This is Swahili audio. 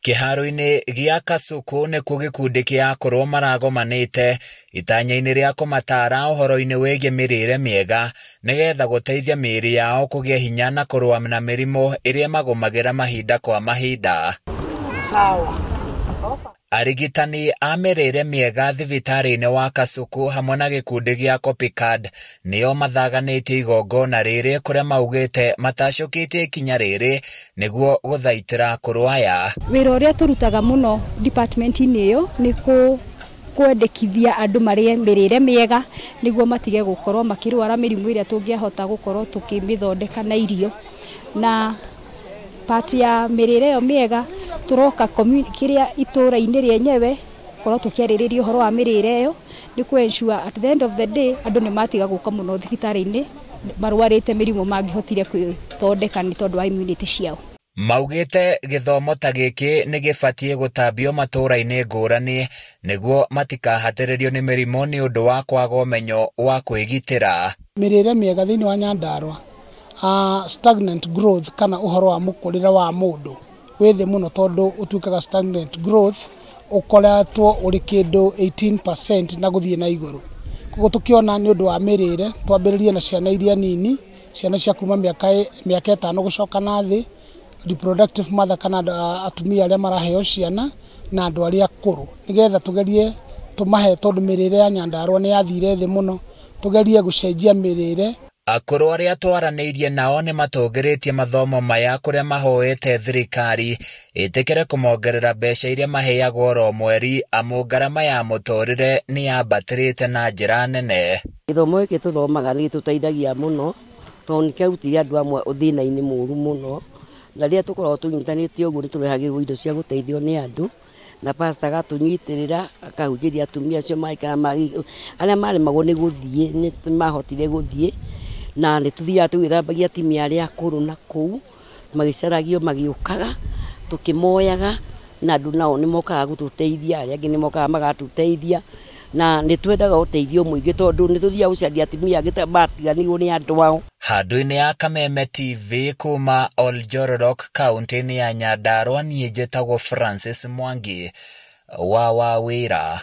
Kĩharo-inĩ gĩa Kasuku nĩkuo gĩkundi kĩa akũrũ maragomanĩte itanya-inĩ rĩa kũmatara ũhoro-inĩ wĩgiĩ mĩrĩre mĩega nĩgetha gũteithia mĩĩrĩ yao kũgĩa hinya na kũrũa na mĩrimũ ĩrĩa magũmagĩra mahinda kwa mahinda. Arigitani a mĩrĩre mĩega thibitarĩ-inĩ wa Kasuku hamwe na gĩkundi gĩa Copycard nĩo mathaganĩtie igongona rĩrĩ kũrĩa maugĩte matacũkĩtie ikinya rĩrĩ nĩguo gũthaitĩra akũrũ aya. Wĩra ũrĩa tũrutaga mũno department-inĩ ĩyo nĩ kwendekithia andũ marĩe mĩrĩre mĩega nĩguo matige gũkorwo makĩrwara mĩrimũ ĩrĩa tũngĩahota gũkorwo tũkĩmĩthondeka na irio. Na part ya mĩrĩre ĩyo mĩega turoka kĩrĩa itũra-inĩ rĩenyewe korwo tũkĩarĩrĩria ũhoro wa mĩrĩre ĩyo nĩ ku ensure at the end of the day andũ nĩ matiga gũka mũno thibitarĩ-inĩ marwarĩte mĩrimũ mangĩhotire kwĩthondeka nĩ tondũ wa immunity ciao. Maugĩte gĩthomo ta gĩkĩ nĩ gĩbatiĩ gũtambio matũra-inĩ ngũrani nĩguo matikahatĩrĩrio nĩ mĩrimũ nĩ ũndũ wa kwaga ũmenyo wa kwĩgitĩra. Mĩrĩre mĩega thĩinĩ wa Nyandarua, stagnant growth kana ũhoro wa mũkũrĩre wa mũndũ wĩ thĩ mũno tondũ ũtuĩkaga stagnant growth ũkoretwo ũrĩ kĩndũ 18% na gũthiĩ na igũrũ. Koguo tũkĩona nĩ ũndũ wa mĩrĩre twambĩrĩrie na ciana iria nini, ciana cia kuma mĩaka 5 gũcoka na thĩ, reproductive mother kana atumia arĩa maraheo ciana na andũ arĩa akũrũ, nĩgetha tũgerie tũmahe tondũ mĩrĩre ya Nyandarua nĩ yathire thĩ mũno, tũgerie gũcenjia mĩrĩre. Akũrũ arĩa twaranĩirie nao nĩ matũngĩrĩtie mathomo maya kũrĩa mahoete thirikari ĩtĩkĩre kũmongerera mbeca iria maheagwo oro mweri amu ngarama ya mũtũrĩre nĩ yambatĩrĩte na njĩra nene. Gĩthomo gĩkĩ tũthomaga nĩ gĩtũteithagia mũno tondũ nĩkĩarutire andũ amwe ũthĩna-inĩ mũru mũno, na rĩrĩa tũkoragwo tũnyitanĩte ũguo nĩ tũrehagĩrwo indo cia gũteithio nĩ andũ na pastor agatũnyitĩrĩra akahunjĩria atumia acio arĩa maremagwo nĩ gũthiĩ nĩ mahotire gũthiĩ, na nĩ tuthiaga tũgĩthambagia atumia arĩa akũrũ na kũu magĩcaragio magĩũkaga tũkĩmoyaga na andũ nao nĩ mokaga gũtũteithia, arĩa angĩ nĩ mokaga magatũteithia, na nĩ twendaga ũteithio mũingĩ tondũ nĩ tuthiaga gũcaria atumia matiganĩirwo nĩ andũ ao. Handũ-inĩ ya Kameme TV kuma Oljororok kaunti-inĩ ya Nyandarua, niĩ njĩtagwo Francis Mwangi wa Wawĩra.